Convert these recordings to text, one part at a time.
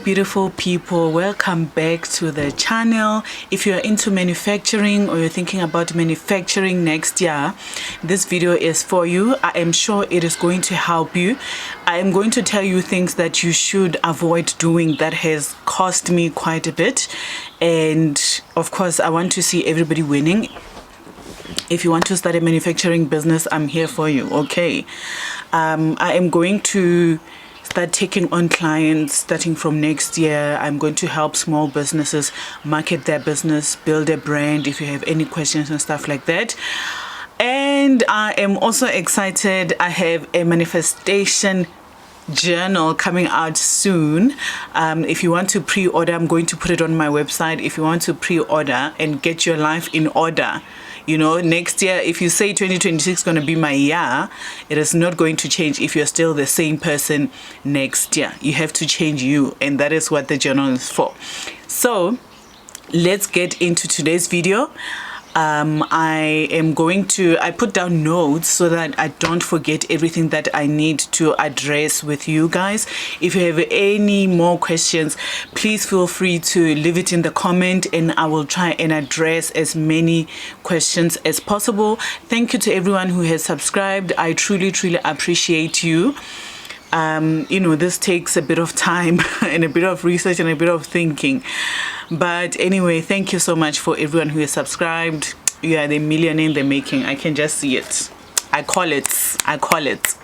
beautiful people, welcome back to the channel. If you're into manufacturing or you're thinking about manufacturing next year, this video is for you. I am sure it is going to help you. I am going to tell you things that you should avoid doing that has cost me quite a bit, and of course I want to see everybody winning. If you want to start a manufacturing business, I'm here for you. Okay, I am going to start taking on clients starting from next year. I'm going to help small businesses market their business, build a brand, if you have any questions and stuff like that. And I am also excited. I have a manifestation journal coming out soon. If you want to pre-order, I'm going to put it on my website. If you want to pre-order and get your life in order, you know, next year, if you say 2026 is going to be my year, it is not going to change if you're still the same person next year. You have to change you, and that is what the journal is for. So let's get into today's video. I put down notes so that I don't forget everything that I need to address with you guys. If you have any more questions, please feel free to leave it in the comment and I will try and address as many questions as possible. Thank you to everyone who has subscribed. I truly appreciate you. You know, this takes a bit of time and a bit of research and a bit of thinking. But anyway, thank you so much for everyone who has subscribed. You are the millionaire in the making. I can just see it. I call it.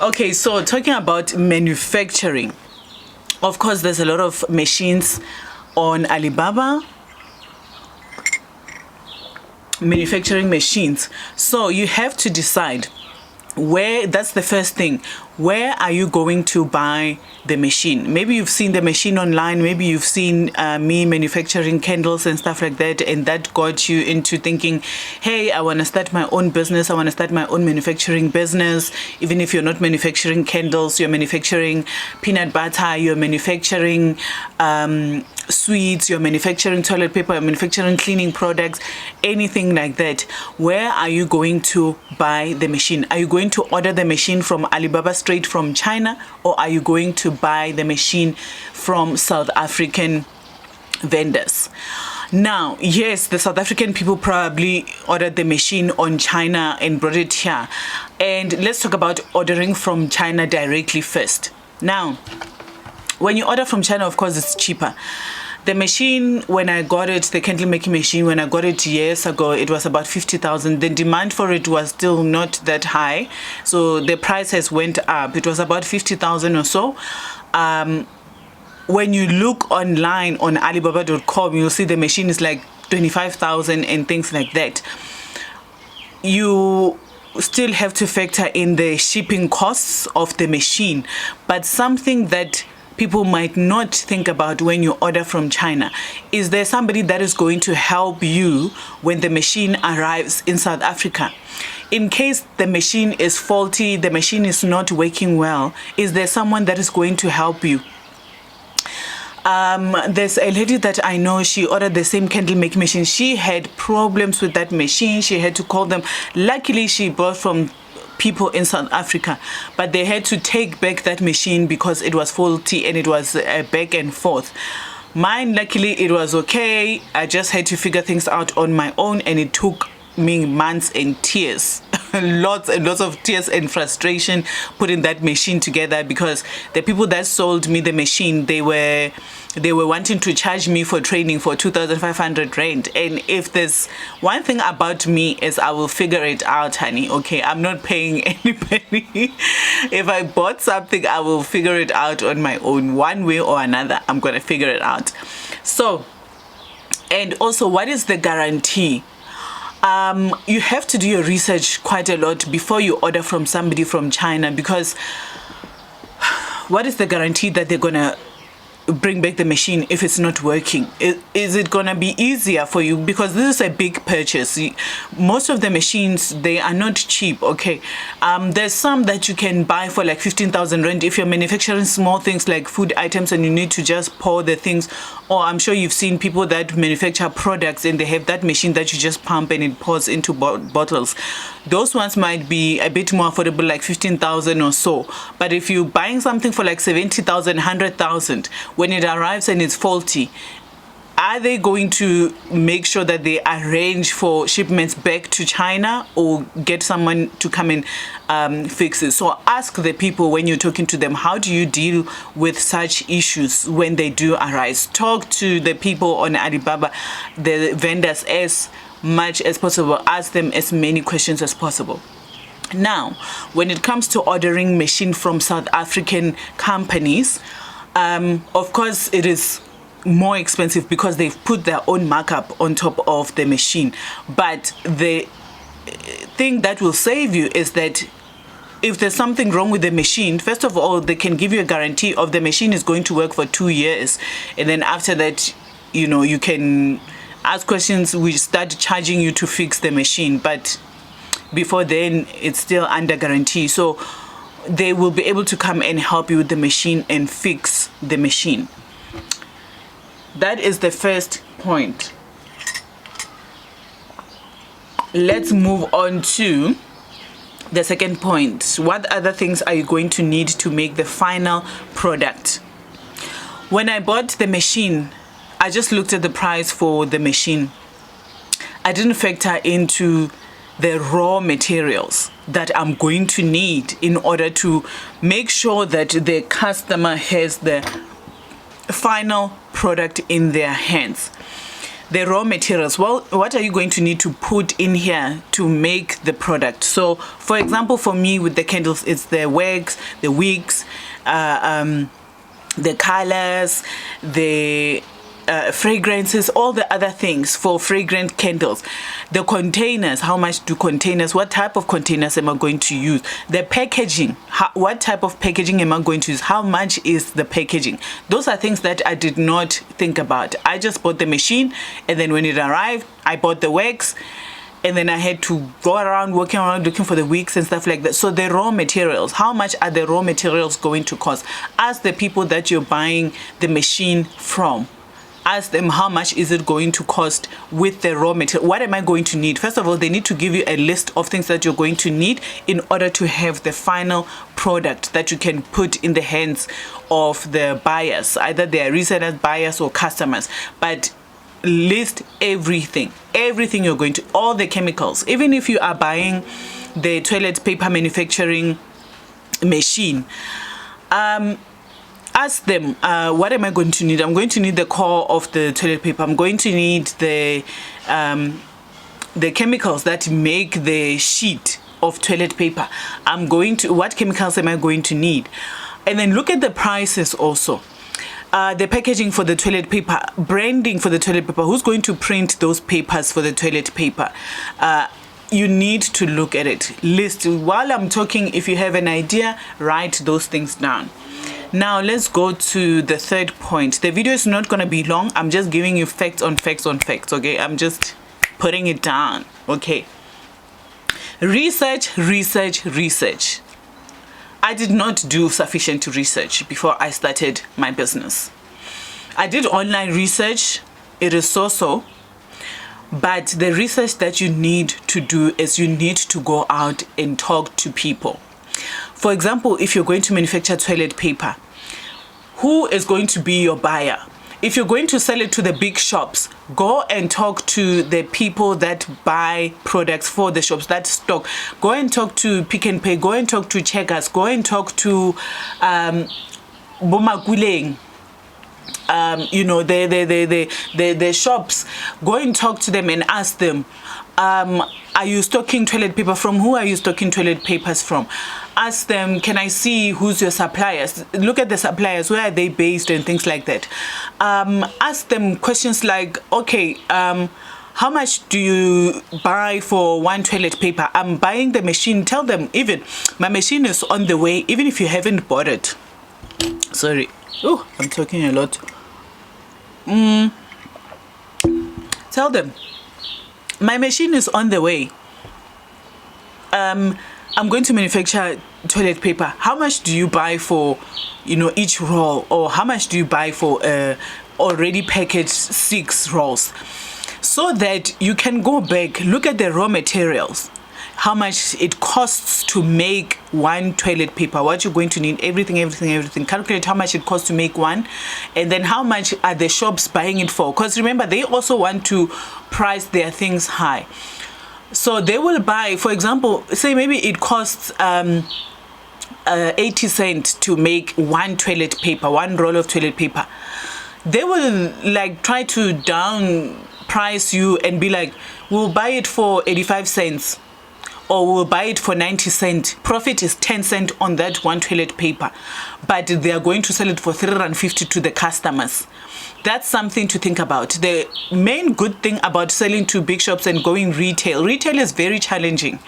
Okay, so talking about manufacturing. Of course, there's a lot of machines on Alibaba. Manufacturing machines. So you have to decide where. That's the first thing. Where are you going to buy the machine? Maybe you've seen the machine online. Maybe you've seen me manufacturing candles and stuff like that, and that got you into thinking, hey, I want to start my own business. I want to start my own manufacturing business. Even if you're not manufacturing candles, you're manufacturing peanut butter, you're manufacturing sweets, you're manufacturing toilet paper, you're manufacturing cleaning products, anything like that. Where are you going to buy the machine? Are you going to order the machine from Alibaba straight from China, or are you going to buy the machine from South African vendors? Now, yes, the South African people probably ordered the machine on China and brought it here. And let's talk about ordering from China directly first. Now, when you order from China, of course, it's cheaper. The machine, when I got it, the candle making machine, when I got it years ago, it was about 50,000. The demand for it was still not that high, so the price has went up. It was about 50,000 or so. When you look online on Alibaba.com, you'll see the machine is like 25,000 and things like that. You still have to factor in the shipping costs of the machine, but something that people might not think about when you order from China is there somebody that is going to help you when the machine arrives in South Africa. In case the machine is faulty, the machine is not working well, is there someone that is going to help you? There's a lady that I know, she ordered the same candle making machine. She had problems with that machine. She had to call them. Luckily, she bought from people in South Africa, but they had to take back that machine because it was faulty and it was back and forth. Mine, luckily, it was okay. I just had to figure things out on my own, and it took me months and tears. Lots and lots of tears and frustration putting that machine together, because the people that sold me the machine, they were wanting to charge me for training for 2,500 rand. And if there's one thing about me is I will figure it out, honey. Okay, I'm not paying anybody. If I bought something, I will figure it out on my own. One way or another, I'm gonna figure it out. So, and also, what is the guarantee? You have to do your research quite a lot before you order from somebody from China, because what is the guarantee that they're gonna bring back the machine if it's not working? Is it gonna be easier for you? Because this is a big purchase. Most of the machines, they are not cheap. Okay, there's some that you can buy for like 15,000 rand if you're manufacturing small things like food items and you need to just pour the things. Or I'm sure you've seen people that manufacture products and they have that machine that you just pump and it pours into bottles. Those ones might be a bit more affordable, like 15,000 or so. But if you're buying something for like 70,000, 100,000, when it arrives and it's faulty, are they going to make sure that they arrange for shipments back to China or get someone to come and fix it? So ask the people when you're talking to them, how do you deal with such issues when they do arise? Talk to the people on Alibaba, the vendors, as much as possible. Ask them as many questions as possible. Now, when it comes to ordering machine from South African companies, of course, it is more expensive because they've put their own markup on top of the machine. But the thing that will save you is that if there's something wrong with the machine, first of all, they can give you a guarantee of the machine is going to work for 2 years. And then after that, you can ask questions. We start charging you to fix the machine. But before then, it's still under guarantee. So they will be able to come and help you with the machine and fix the machine. That is the first point. Let's move on to the second point. What other things are you going to need to make the final product? When I bought the machine, I just looked at the price for the machine. I didn't factor into the raw materials that I'm going to need in order to make sure that the customer has the final product in their hands. The raw materials, well, what are you going to need to put in here to make the product? So for example, for me with the candles, it's the wax, the wicks, the colors, the fragrances, all the other things for fragrant candles. The containers, how much do containers, what type of containers am I going to use? The packaging, what type of packaging am I going to use? How much is the packaging? Those are things that I did not think about. I just bought the machine, and then when it arrived, I bought the wax, and then I had to go around, walking around, looking for the wicks and stuff like that. So the raw materials, how much are the raw materials going to cost? Ask the people that you're buying the machine from. Ask them how much is it going to cost with the raw material. What am I going to need? First of all, they need to give you a list of things that you're going to need in order to have the final product that you can put in the hands of the buyers, either they are resellers, buyers, or customers. But list everything you're going to, all the chemicals. Even if you are buying the toilet paper manufacturing machine, ask them, what am I going to need? I'm going to need the core of the toilet paper. I'm going to need the chemicals that make the sheet of toilet paper. What chemicals am I going to need? And then look at the prices also. The packaging for the toilet paper, branding for the toilet paper. Who's going to print those papers for the toilet paper? You need to look at it. List. While I'm talking, if you have an idea, write those things down. Now let's go to the third point. The video is not going to be long. I'm just giving you facts on facts on facts, okay? I'm just putting it down, okay? Research. I did not do sufficient research before I started my business. I did online research. It is so. But the research that you need to do is you need to go out and talk to people. For example, if you're going to manufacture toilet paper, who is going to be your buyer? If you're going to sell it to the big shops, go and talk to the people that buy products for the shops, that stock. Go and talk to Pick n Pay. Go and talk to Checkers. Go and talk to Bomakuleng. The shops. Go and talk to them and ask them, are you stocking toilet paper from? Who are you stocking toilet papers from? Ask them, can I see who's your suppliers? Look at the suppliers, where are they based and things like that. Ask them questions like, okay, how much do you buy for one toilet paper? I'm buying the machine. Tell them, even my machine is on the way, even if you haven't bought it. Sorry, Oh, I'm talking a lot. Tell them, my machine is on the way. I'm going to manufacture toilet paper. How much do you buy for, each roll? Or how much do you buy for already packaged 6 rolls? So that you can go back, look at the raw materials, how much it costs to make one toilet paper, what you're going to need, everything. Calculate how much it costs to make one, and then how much are the shops buying it for. Because remember, they also want to price their things high. So they will buy, for example, say maybe it costs 80 cents to make one toilet paper, one roll of toilet paper. They will like try to down price you and be like, we'll buy it for 85 cents. Or we'll buy it for 90 cents. Profit is 10 cents on that one toilet paper. But they are going to sell it for 350 to the customers. That's something to think about. The main good thing about selling to big shops and going retail is very challenging.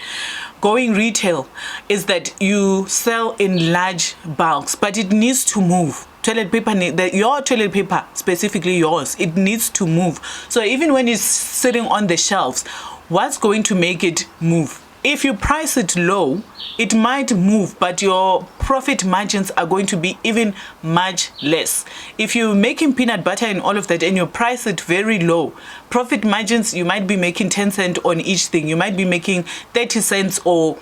Going retail is that you sell in large bulks, but it needs to move. Toilet paper, your toilet paper, specifically yours, it needs to move. So even when it's sitting on the shelves, what's going to make it move? If you price it low, it might move, but your profit margins are going to be even much less. If you're making peanut butter and all of that and you price it very low, profit margins, you might be making 10 cents on each thing. You might be making 30 cents or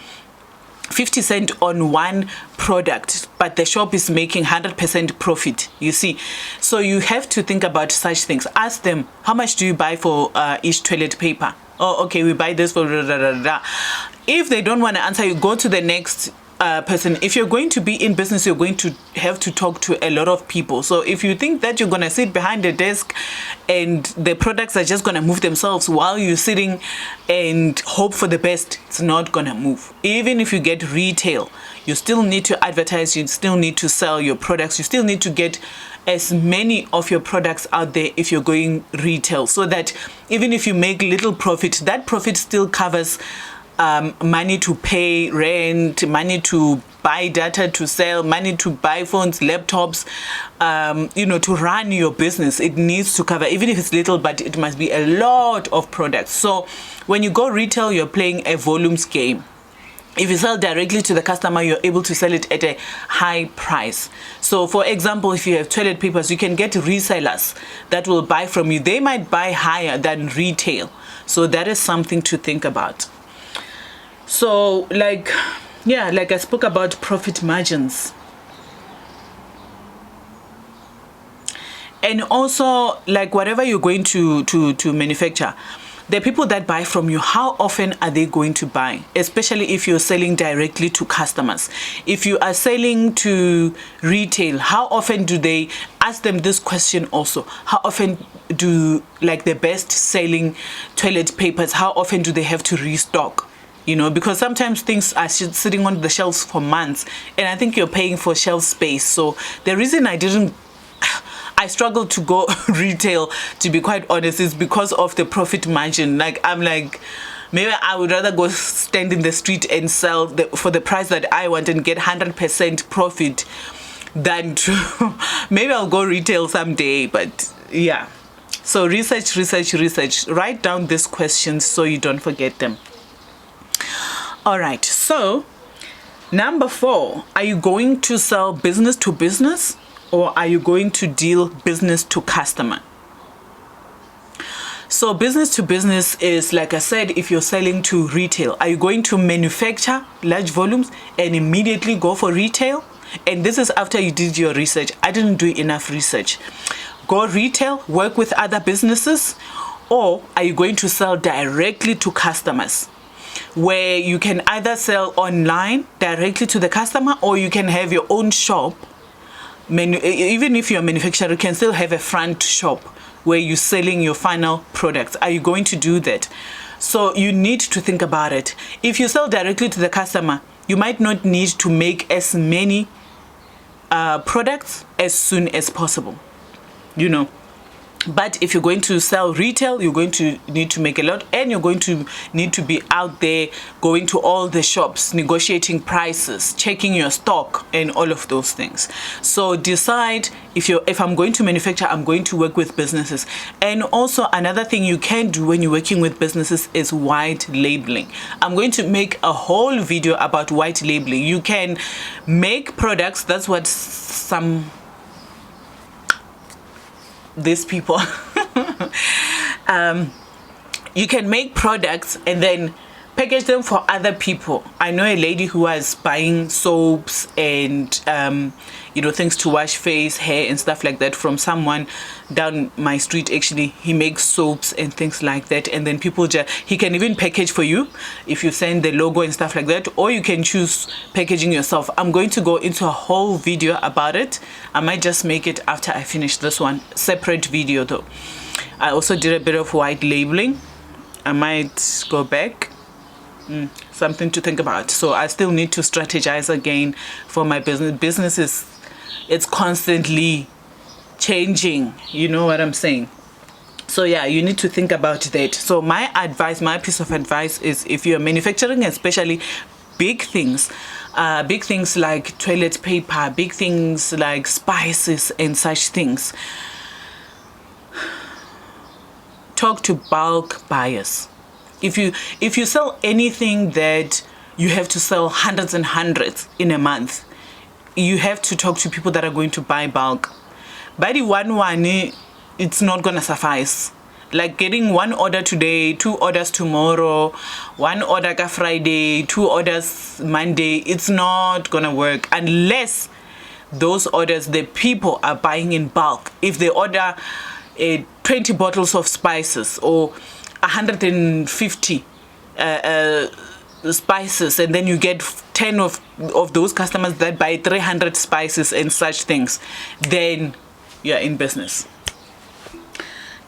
50 cents on one product, but the shop is making 100% profit, you see. So you have to think about such things. Ask them, how much do you buy for each toilet paper? Oh, okay, we buy this for da, da, da, da. If they don't want to answer you, go to the next person. If you're going to be in business, you're going to have to talk to a lot of people. So if you think that you're going to sit behind the desk and the products are just going to move themselves while you're sitting and hope for the best, it's not going to move. Even if you get retail, you still need to advertise, you still need to sell your products, you still need to get as many of your products out there if you're going retail, so that even if you make little profit, that profit still covers money to pay rent, money to buy data to sell, money to buy phones, laptops, to run your business. It needs to cover, even if it's little, but it must be a lot of products. So when you go retail, you're playing a volumes game. If you sell directly to the customer, you're able to sell it at a high price. So for example, if you have toilet papers, you can get resellers that will buy from you. They might buy higher than retail. So that is something to think about. So like I spoke about profit margins. And also, like, whatever you're going to manufacture, the people that buy from you, how often are they going to buy? Especially if you're selling directly to customers. If you are selling to retail, how often do they ask them this question also? How often do, like, the best selling toilet papers, how often do they have to restock? Because sometimes things are sitting on the shelves for months, and I think you're paying for shelf space. So the reason I struggle to go retail, to be quite honest, is because of the profit margin. Like, I'm like, maybe I would rather go stand in the street and sell for the price that I want and get 100% profit than to, maybe I'll go retail someday, but yeah. So research. Write down these questions so you don't forget them. All right, so number 4, are you going to sell business to business, or are you going to deal business to customer? So business to business is, like I said, if you're selling to retail, are you going to manufacture large volumes and immediately go for retail? And this is after you did your research. I didn't do enough research. Go retail, work with other businesses, or are you going to sell directly to customers, where you can either sell online directly to the customer, or you can have your own shop. Even if you're a manufacturer, you can still have a front shop where you're selling your final products. Are you going to do that? So you need to think about it. If you sell directly to the customer, you might not need to make as many products as soon as possible. But if you're going to sell retail, you're going to need to make a lot, and you're going to need to be out there going to all the shops, negotiating prices, checking your stock, and all of those things. So decide if I'm going to manufacture, I'm going to work with businesses. And also another thing you can do when you're working with businesses is white labeling. I'm going to make a whole video about white labeling. You can make products. That's what these people you can make products and then package them for other people. I know a lady who was buying soaps and things to wash face, hair, and stuff like that from someone down my street. Actually, he makes soaps and things like that, and then people he can even package for you if you send the logo and stuff like that, or you can choose packaging yourself. I'm going to go into a whole video about it. I might just make it after I finish this one, separate video though. I also did a bit of white labeling. I might go back. Something to think about. So I still need to strategize again for my business. It's constantly changing, you know what I'm saying? So yeah, you need to think about that. So my piece of advice is, if you're manufacturing, especially big things like toilet paper, big things like spices and such things, talk to bulk buyers. If you sell anything that you have to sell hundreds and hundreds in a month, you have to talk to people that are going to buy bulk. By the one, it's not gonna suffice. Like getting one order today, 2 orders tomorrow, 1 order Friday, 2 orders Monday, it's not gonna work unless those orders, the people are buying in bulk. If they order 20 bottles of spices or 150 spices, and then you get 10 of those customers that buy 300 spices and such things, then you're in business.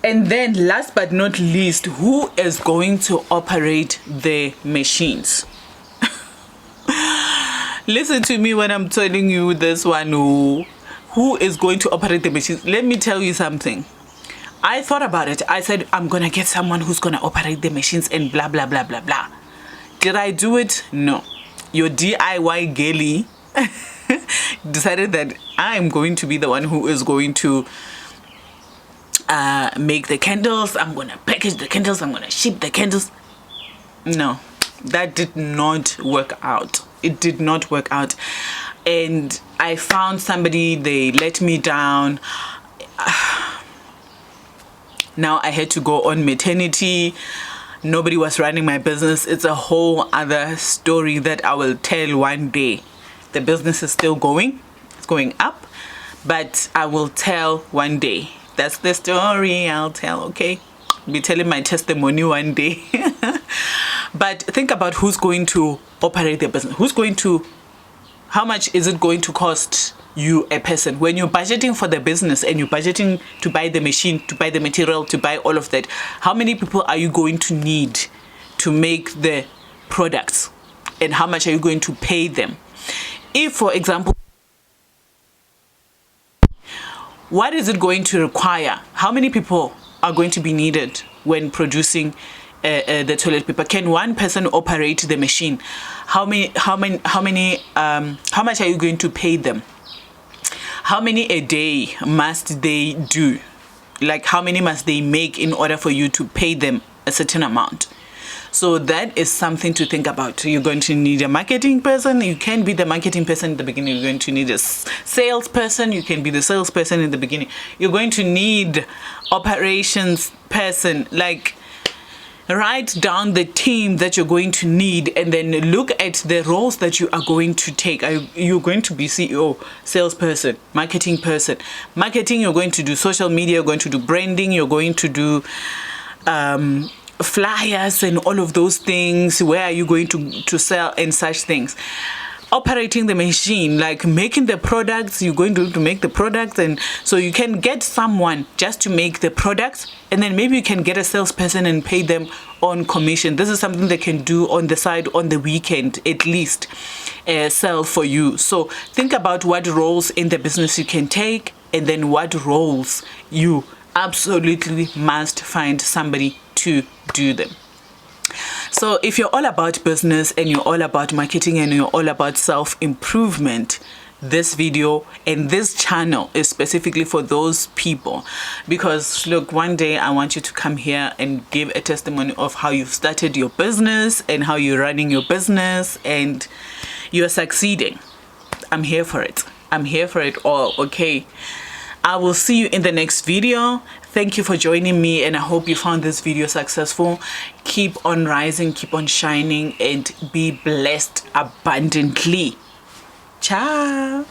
And then last but not least, who is going to operate the machines? Listen to me when I'm telling you this one. Who is going to operate the machines? Let me tell you something. I thought about it. I said, I'm going to get someone who's going to operate the machines and blah, blah, blah, blah, blah. Did I do it? No. Your DIY girly decided that I'm going to be the one who is going to make the candles. I'm going to package the candles. I'm going to ship the candles. No, that did not work out. It did not work out. And I found somebody, they let me down. Now I had to go on maternity. Nobody was running my business. It's a whole other story that I will tell one day. The business is still going. It's going up. But I will tell one day. That's the story I'll tell, okay? I'll be telling my testimony one day. But think about who's going to operate the business. How much is it going to cost you, a person? When you're budgeting for the business and you're budgeting to buy the machine, to buy the material, to buy all of that, how many people are you going to need to make the products? And how much are you going to pay them? If, for example, what is it going to require? How many people are going to be needed when producing the toilet paper? Can one person operate the machine? How much are you going to pay them? How many a day must they do? Like, how many must they make in order for you to pay them a certain amount? So that is something to think about. You're going to need a marketing person. You can be the marketing person in the beginning. You're going to need a salesperson. You can be the salesperson in the beginning. You're going to need operations person. Like, write down the team that you're going to need and then look at the roles that you are going to take. You're going to be CEO, salesperson, marketing person. Marketing, you're going to do social media, you're going to do branding, you're going to do flyers and all of those things. Where are you going to sell and such things? Operating the machine, like making the products, you're going to make the products, and so you can get someone just to make the products, and then maybe you can get a salesperson and pay them on commission. This is something they can do on the side on the weekend, at least sell for you. So think about what roles in the business you can take, and then what roles you absolutely must find somebody to do them. So if you're all about business and you're all about marketing and you're all about self-improvement, this video and this channel is specifically for those people. Because look, one day I want you to come here and give a testimony of how you've started your business and how you're running your business and you're succeeding. I'm here for it. I'm here for it all. Okay, I will see you in the next video. Thank you for joining me, and I hope you found this video successful. Keep on rising, keep on shining, and be blessed abundantly. Ciao.